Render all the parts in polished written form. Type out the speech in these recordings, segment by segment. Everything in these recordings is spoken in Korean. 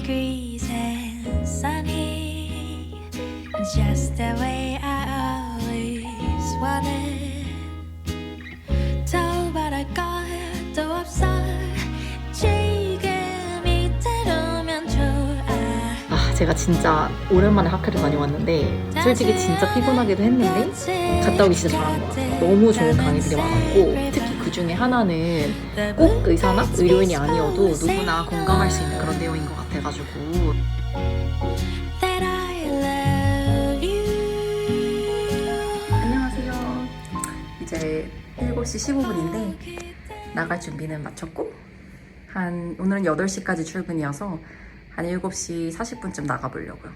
degrees and sunny, just the way I always wanted. 더 바랄 것도 없어. 지금 이대로면 좋아. 제가 진짜 오랜만에 학회를 다녀왔는데 솔직히 진짜 피곤하기도 했는데 갔다 오기 진짜 잘한 것 같아요. 너무 좋은 강의들이 많았고 특히 그 중에 하나는 꼭 의사나 의료인이 아니어도 누구나 공감할 수 있는 그런 내용인 것 같아가지고. 안녕하세요. 이제 7시 15분인데 나갈 준비는 마쳤고 오늘은 8시까지 출근이어서 한 7시 40분쯤 나가보려고요.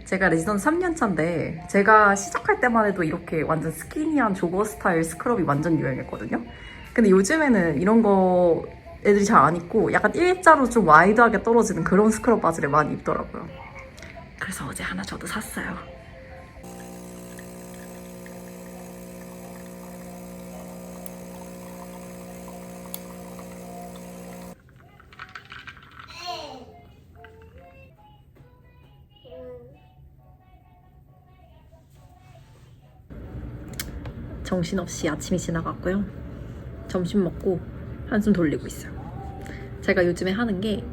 제가 레지던트 3년차인데 제가 시작할 때만 해도 이렇게 완전 스키니한 조거 스타일 스크럽이 완전 유행했거든요. 근데 요즘에는 이런 거 애들이 잘 안 입고 약간 일자로 좀 와이드하게 떨어지는 그런 스크럽 바지를 많이 입더라고요. 그래서 어제 하나 저도 샀어요. 정신없이 아침이 지나갔고요. 점심 먹고 한숨 돌리고 있어요. 제가 요즘에 하는 게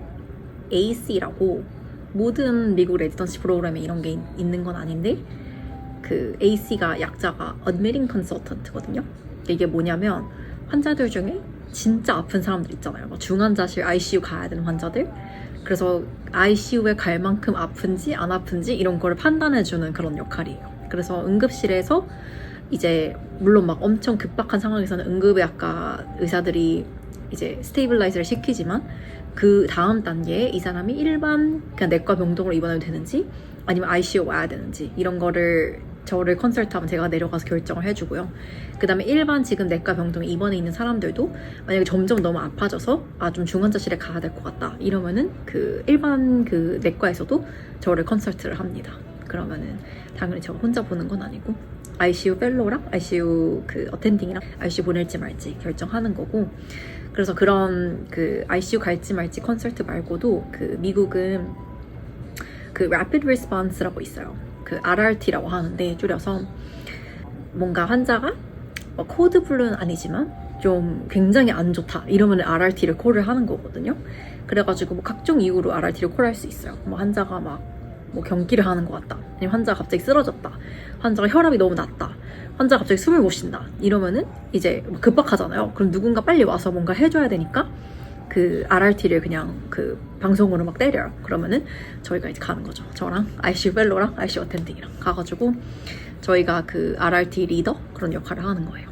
AC라고 모든 미국 레지던시 프로그램에 이런 게 있는 건 아닌데 그 AC가 약자가 Admitting Consultant거든요. 이게 뭐냐면 환자들 중에 진짜 아픈 사람들 있잖아요. 막 중환자실 ICU 가야 되는 환자들. 그래서 ICU에 갈 만큼 아픈지 안 아픈지 이런 거를 판단해주는 그런 역할이에요. 그래서 응급실에서 이제 물론 막 엄청 급박한 상황에서는 응급의학과 의사들이 이제 스테이블라이저를 시키지만 그 다음 단계에 이 사람이 일반 그냥 내과 병동으로 입원해도 되는지 아니면 ICU 와야 되는지 이런 거를 저를 컨설트하면 제가 내려가서 결정을 해주고요. 그 다음에 일반 지금 내과 병동에 입원해 있는 사람들도 만약에 점점 너무 아파져서 좀 중환자실에 가야 될 것 같다 이러면은 그 일반 그 내과에서도 저를 컨설트를 합니다. 그러면은 당연히 저 혼자 보는 건 아니고 ICU 펠로랑 ICU 그 어텐딩이랑 ICU 보낼지 말지 결정하는 거고. 그래서 그런 그 ICU 갈지 말지 컨설트 말고도 그 미국은 그 Rapid Response라고 있어요. 그 RRT라고 하는데 줄여서 뭔가 환자가 코드 블루는 아니지만 좀 굉장히 안 좋다 이러면 RRT를 콜을 하는 거거든요. 그래가지고 뭐 각종 이유로 RRT를 콜할 수 있어요. 뭐 환자가 뭐 경기를 하는 것 같다, 아니면 환자가 갑자기 쓰러졌다, 환자가 혈압이 너무 낮다, 환자가 갑자기 숨을 못 쉰다 이러면은 이제 급박하잖아요. 그럼 누군가 빨리 와서 뭔가 해줘야 되니까 그 RRT를 그냥 그 방송으로 막 때려요. 그러면은 저희가 이제 가는 거죠. 저랑 ICU 펠로랑 ICU 어텐딩이랑 가가지고 저희가 그 RRT 리더 그런 역할을 하는 거예요.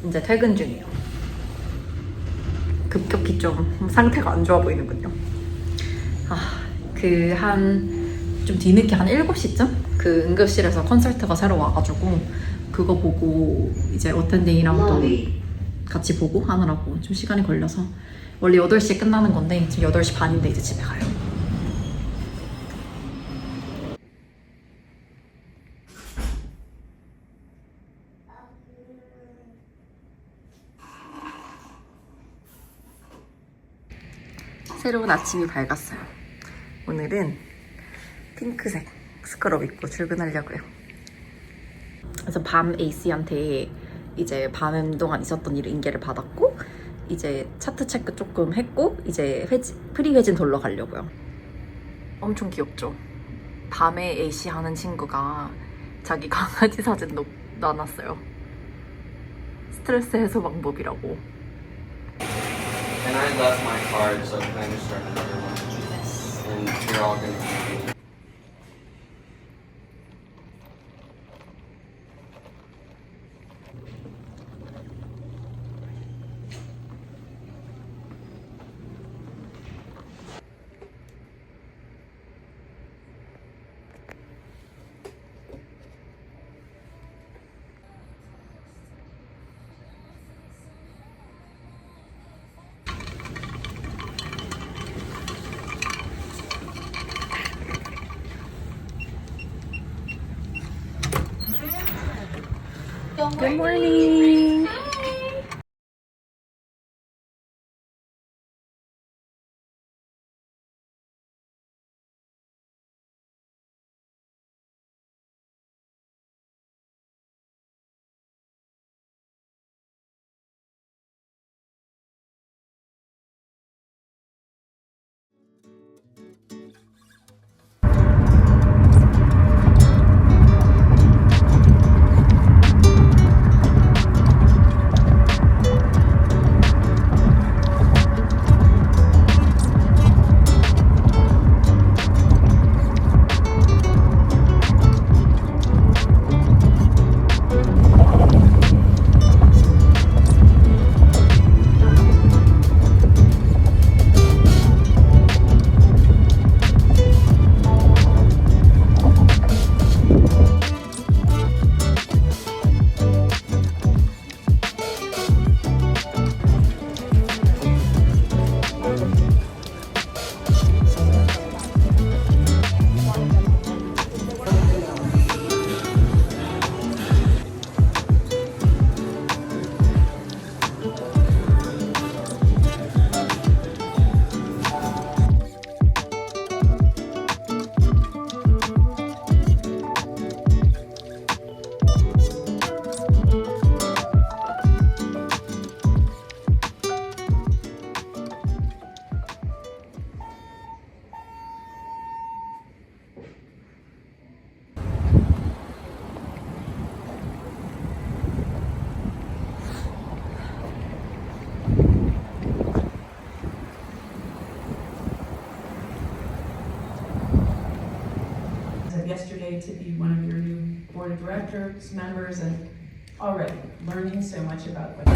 이제 퇴근 중이에요. 급격히 좀 상태가 안 좋아 보이는군요. 좀 뒤늦게 한 7시쯤? 그 응급실에서 컨설트가 새로 와가지고 그거 보고 이제 어텐딩이랑 또 같이 보고 하느라고 좀 시간이 걸려서 원래 8시에 끝나는 건데 지금 8시 반인데 이제 집에 가요. 새로운 아침이 밝았어요. 오늘은 핑크색 스크럽 입고 출근하려고요. 그래서 밤 A씨한테 이제 밤 동안 있었던 일을 인계를 받았고 이제 차트 체크 조금 했고 이제 프리 회진 돌러 가려고요. 엄청 귀엽죠? 밤에 A씨 하는 친구가 자기 강아지 사진 놔놨어요. 스트레스 해소 방법이라고. And I left my card, so can I just start another one? Yes. And you're all gonna be. Good morning. Yesterday to be one of your new board of directors members and already learning so much about what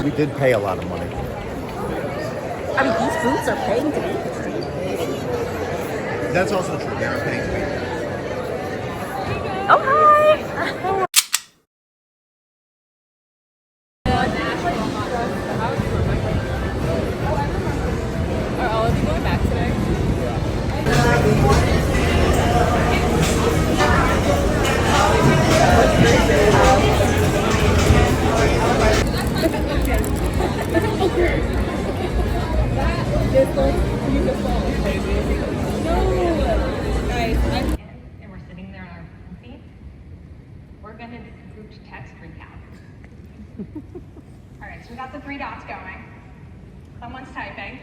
We did pay a lot of money. I mean, these foods are paying to be here. That's also true. They are paying to be here. Oh, hi! Are all of you going back today? And we're sitting there on our feet, we're going to group text recap. All right, so we got the 3 dots going. Someone's typing.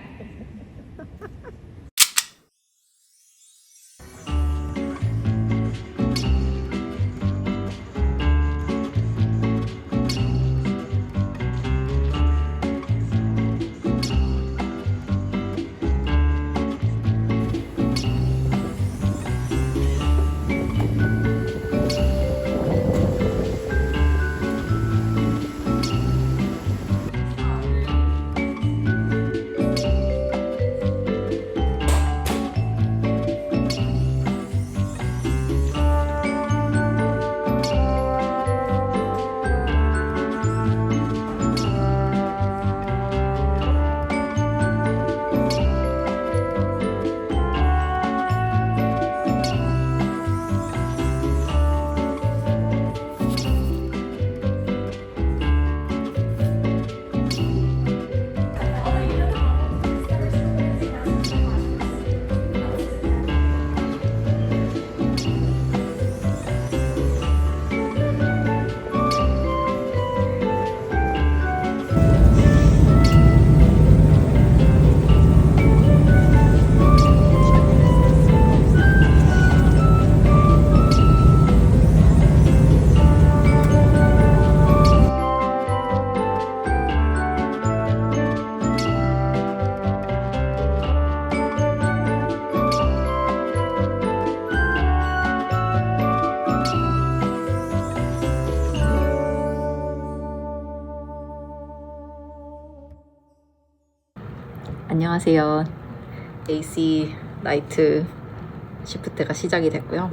안녕하세요. AC 나이트 시프트가 시작이 됐고요.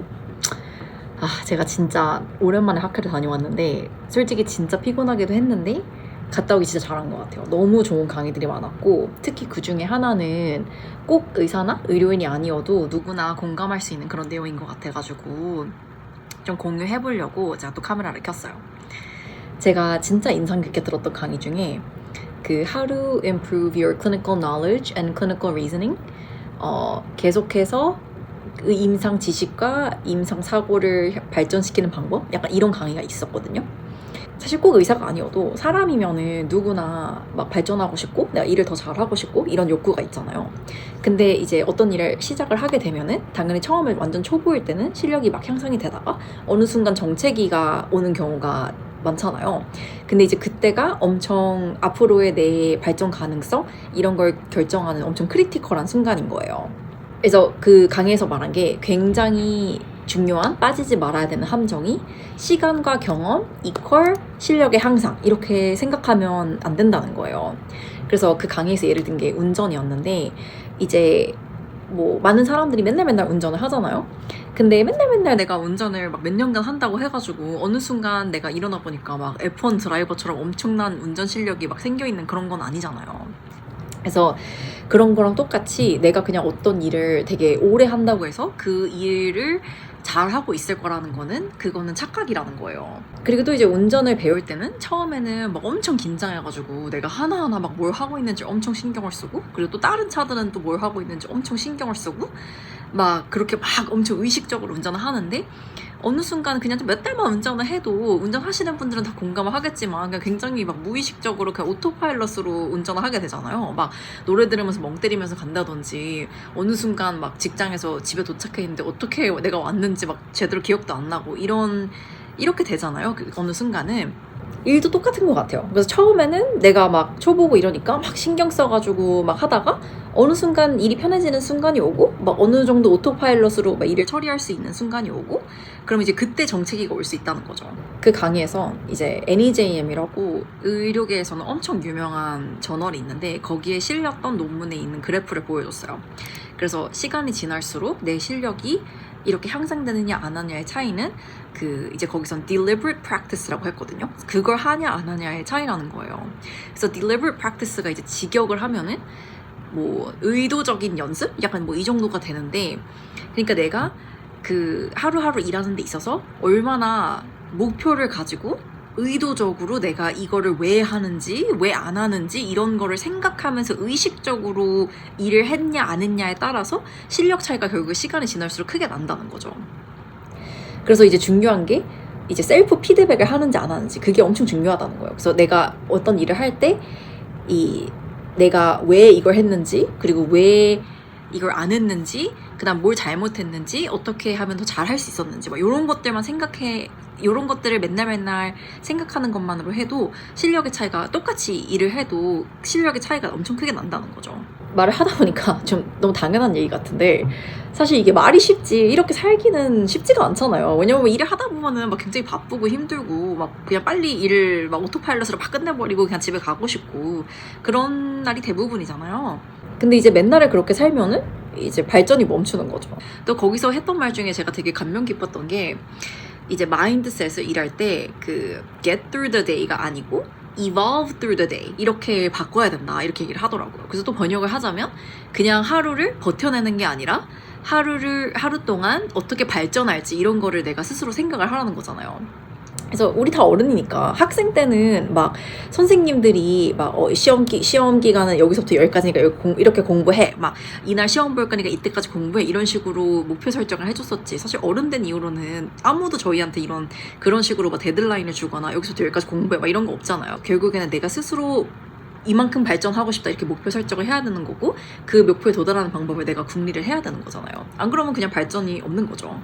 제가 진짜 오랜만에 학회를 다녀왔는데 솔직히 진짜 피곤하기도 했는데 갔다 오기 진짜 잘한 것 같아요. 너무 좋은 강의들이 많았고 특히 그 중에 하나는 꼭 의사나 의료인이 아니어도 누구나 공감할 수 있는 그런 내용인 것 같아가지고 좀 공유해보려고 제가 또 카메라를 켰어요. 제가 진짜 인상 깊게 들었던 강의 중에 그 How to Improve Your Clinical Knowledge and Clinical Reasoning 계속해서 임상 지식과 임상 사고를 발전시키는 방법? 약간 이런 강의가 있었거든요. 사실 꼭 의사가 아니어도 사람이면은 누구나 막 발전하고 싶고 내가 일을 더 잘하고 싶고 이런 욕구가 있잖아요. 근데 이제 어떤 일을 시작을 하게 되면은 당연히 처음에 완전 초보일 때는 실력이 막 향상이 되다가 어느 순간 정체기가 오는 경우가 많잖아요. 근데 이제 그때가 엄청 앞으로의 내 발전 가능성 이런 걸 결정하는 엄청 크리티컬한 순간인 거예요. 그래서 그 강의에서 말한 게 굉장히 중요한 빠지지 말아야 되는 함정이 시간과 경험 이퀄 실력의 향상 이렇게 생각하면 안 된다는 거예요. 그래서 그 강의에서 예를 든 게 운전이었는데 이제 뭐 많은 사람들이 맨날 운전을 하잖아요. 근데 맨날 내가 운전을 막 몇 년간 한다고 해가지고 어느 순간 내가 일어나 보니까 막 F1 드라이버처럼 엄청난 운전 실력이 막 생겨있는 그런 건 아니잖아요. 그래서 그런 거랑 똑같이 내가 그냥 어떤 일을 되게 오래 한다고 해서 그 일을 잘하고 있을 거라는 거는 그거는 착각이라는 거예요. 그리고 또 이제 운전을 배울 때는 처음에는 막 엄청 긴장해가지고 내가 하나하나 막 뭘 하고 있는지 엄청 신경을 쓰고 그리고 또 다른 차들은 또 뭘 하고 있는지 엄청 신경을 쓰고 막 그렇게 막 엄청 의식적으로 운전을 하는데 어느 순간 그냥 좀 몇 달만 운전을 해도 운전하시는 분들은 다 공감을 하겠지만 그냥 굉장히 막 무의식적으로 그냥 오토파일럿으로 운전을 하게 되잖아요. 막 노래 들으면서 멍 때리면서 간다든지 어느 순간 막 직장에서 집에 도착해 있는데 어떻게 내가 왔는지 막 제대로 기억도 안 나고 이렇게 되잖아요. 어느 순간은 일도 똑같은 것 같아요. 그래서 처음에는 내가 막 초보고 이러니까 막 신경 써가지고 막 하다가 어느 순간 일이 편해지는 순간이 오고 막 어느 정도 오토파일럿으로 막 일을 처리할 수 있는 순간이 오고 그럼 이제 그때 정체기가 올 수 있다는 거죠. 그 강의에서 이제 NEJM이라고 의료계에서는 엄청 유명한 저널이 있는데 거기에 실렸던 논문에 있는 그래프를 보여줬어요. 그래서 시간이 지날수록 내 실력이 이렇게 향상되느냐 안 하냐의 차이는 그 이제 거기선 deliberate practice라고 했거든요. 그걸 하냐 안 하냐의 차이라는 거예요. 그래서 deliberate practice가 이제 직역을 하면은 뭐 의도적인 연습? 약간 뭐 이 정도가 되는데 그러니까 내가 그 하루하루 일하는 데 있어서 얼마나 목표를 가지고 의도적으로 내가 이거를 왜 하는지 왜 안 하는지 이런 거를 생각하면서 의식적으로 일을 했냐 안 했냐에 따라서 실력 차이가 결국 시간이 지날수록 크게 난다는 거죠. 그래서 이제 중요한 게 이제 셀프 피드백을 하는지 안 하는지 그게 엄청 중요하다는 거예요. 그래서 내가 어떤 일을 할 때 내가 왜 이걸 했는지 그리고 왜 이걸 안 했는지 그다음 뭘 잘못했는지 어떻게 하면 더 잘할 수 있었는지 막 이런 것들만 이런 것들을 맨날 생각하는 것만으로 해도 실력의 차이가 똑같이 일을 해도 실력의 차이가 엄청 크게 난다는 거죠. 말을 하다 보니까 좀 너무 당연한 얘기 같은데 사실 이게 말이 쉽지 이렇게 살기는 쉽지가 않잖아요. 왜냐면 일을 하다 보면은 막 굉장히 바쁘고 힘들고 막 그냥 빨리 일을 막 오토파일럿으로 막 끝내버리고 그냥 집에 가고 싶고 그런 날이 대부분이잖아요. 근데 이제 맨날에 그렇게 살면은 이제 발전이 멈추는 거죠. 또 거기서 했던 말 중에 제가 되게 감명 깊었던 게 이제 마인드셋을 일할 때 그 get through the day가 아니고 evolve through the day 이렇게 바꿔야 된다 이렇게 얘기를 하더라고요. 그래서 또 번역을 하자면 그냥 하루를 버텨내는 게 아니라 하루 동안 어떻게 발전할지 이런 거를 내가 스스로 생각을 하라는 거잖아요. 그래서 우리 다 어른이니까 학생 때는 막 선생님들이 막 시험 기간은 여기서부터 여기까지니까 이렇게 공부해 막 이날 시험 볼 거니까 이때까지 공부해 이런 식으로 목표 설정을 해줬었지. 사실 어른 된 이후로는 아무도 저희한테 그런 식으로 막 데드라인을 주거나 여기서부터 여기까지 공부해 막 이런 거 없잖아요. 결국에는 내가 스스로 이만큼 발전하고 싶다 이렇게 목표 설정을 해야 되는 거고 그 목표에 도달하는 방법을 내가 궁리를 해야 되는 거잖아요. 안 그러면 그냥 발전이 없는 거죠.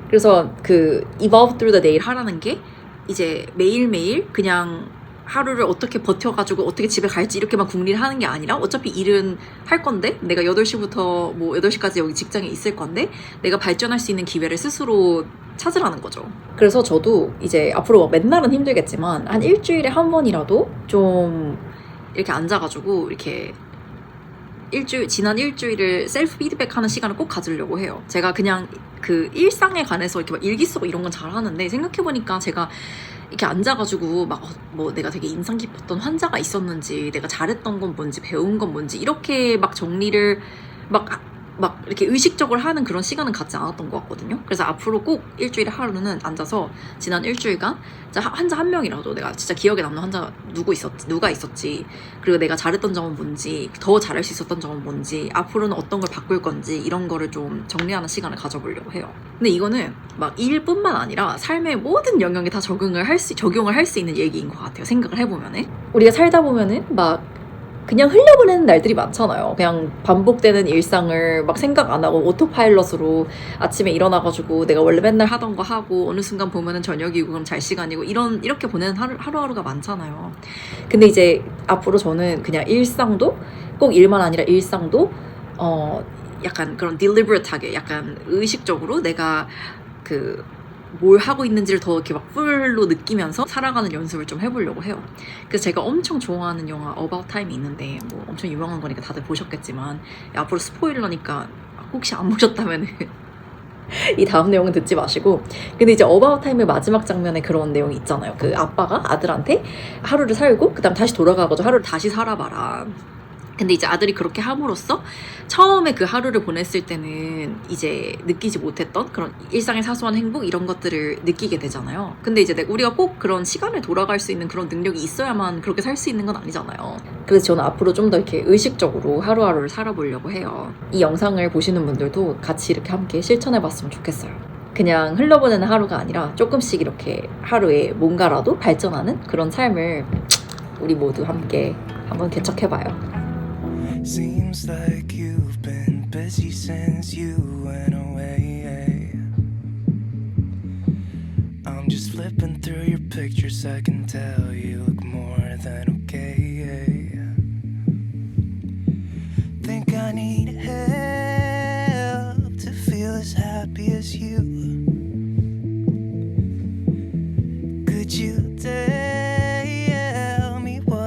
그래서 그 evolve through the day 하라는 게 이제 매일매일 그냥 하루를 어떻게 버텨가지고 어떻게 집에 갈지 이렇게만 궁리를 하는 게 아니라 어차피 일은 할 건데 내가 8시부터 뭐 8시까지 여기 직장에 있을 건데 내가 발전할 수 있는 기회를 스스로 찾으라는 거죠. 그래서 저도 이제 앞으로 맨날은 힘들겠지만 한 일주일에 한 번이라도 좀 이렇게 앉아가지고 이렇게 지난 일주일을 셀프 피드백하는 시간을 꼭 가지려고 해요. 제가 그냥 그 일상에 관해서 이렇게 막 일기 쓰고 이런 건 잘 하는데 생각해보니까 제가 이렇게 앉아가지고 막 뭐 내가 되게 인상 깊었던 환자가 있었는지 내가 잘했던 건 뭔지 배운 건 뭔지 이렇게 막 정리를 막 이렇게 의식적으로 하는 그런 시간은 갖지 않았던 것 같거든요. 그래서 앞으로 꼭 일주일에 하루는 앉아서 지난 일주일간 환자 한 명이라도 내가 진짜 기억에 남는 환자 누가 있었지, 그리고 내가 잘했던 점은 뭔지, 더 잘할 수 있었던 점은 뭔지, 앞으로는 어떤 걸 바꿀 건지 이런 거를 좀 정리하는 시간을 가져보려고 해요. 근데 이거는 막 일뿐만 아니라 삶의 모든 영역에 다 적용을 할 수 있는 얘기인 것 같아요. 생각을 해보면은 우리가 살다 보면은 막 그냥 흘려보내는 날들이 많잖아요. 그냥 반복되는 일상을 막 생각 안 하고 오토파일럿으로 아침에 일어나가지고 내가 원래 맨날 하던 거 하고 어느 순간 보면은 저녁이고 그럼 잘 시간이고 이렇게 보내는 하루하루가 많잖아요. 근데 이제 앞으로 저는 그냥 일상도 꼭 일만 아니라 일상도 약간 그런 deliberate하게 약간 의식적으로 내가 뭘 하고 있는지를 더 이렇게 막 풀로 느끼면서 살아가는 연습을 좀 해보려고 해요. 그래서 제가 엄청 좋아하는 영화 About Time이 있는데 뭐 엄청 유명한 거니까 다들 보셨겠지만 앞으로 스포일러니까 혹시 안 보셨다면 이 다음 내용은 듣지 마시고, 근데 이제 About Time의 마지막 장면에 그런 내용이 있잖아요. 그 아빠가 아들한테 하루를 살고 그 다음 다시 돌아가가지고 하루를 다시 살아봐라. 근데 이제 아들이 그렇게 함으로써 처음에 그 하루를 보냈을 때는 이제 느끼지 못했던 그런 일상의 사소한 행복 이런 것들을 느끼게 되잖아요. 근데 이제 우리가 꼭 그런 시간을 돌아갈 수 있는 그런 능력이 있어야만 그렇게 살 수 있는 건 아니잖아요. 그래서 저는 앞으로 좀 더 이렇게 의식적으로 하루하루를 살아보려고 해요. 이 영상을 보시는 분들도 같이 이렇게 함께 실천해봤으면 좋겠어요. 그냥 흘러보내는 하루가 아니라 조금씩 이렇게 하루에 뭔가라도 발전하는 그런 삶을 우리 모두 함께 한번 개척해봐요. Seems like you've been busy since you went away. I'm just flipping through your pictures, I can tell you look more than okay. Think I need help to feel as happy as you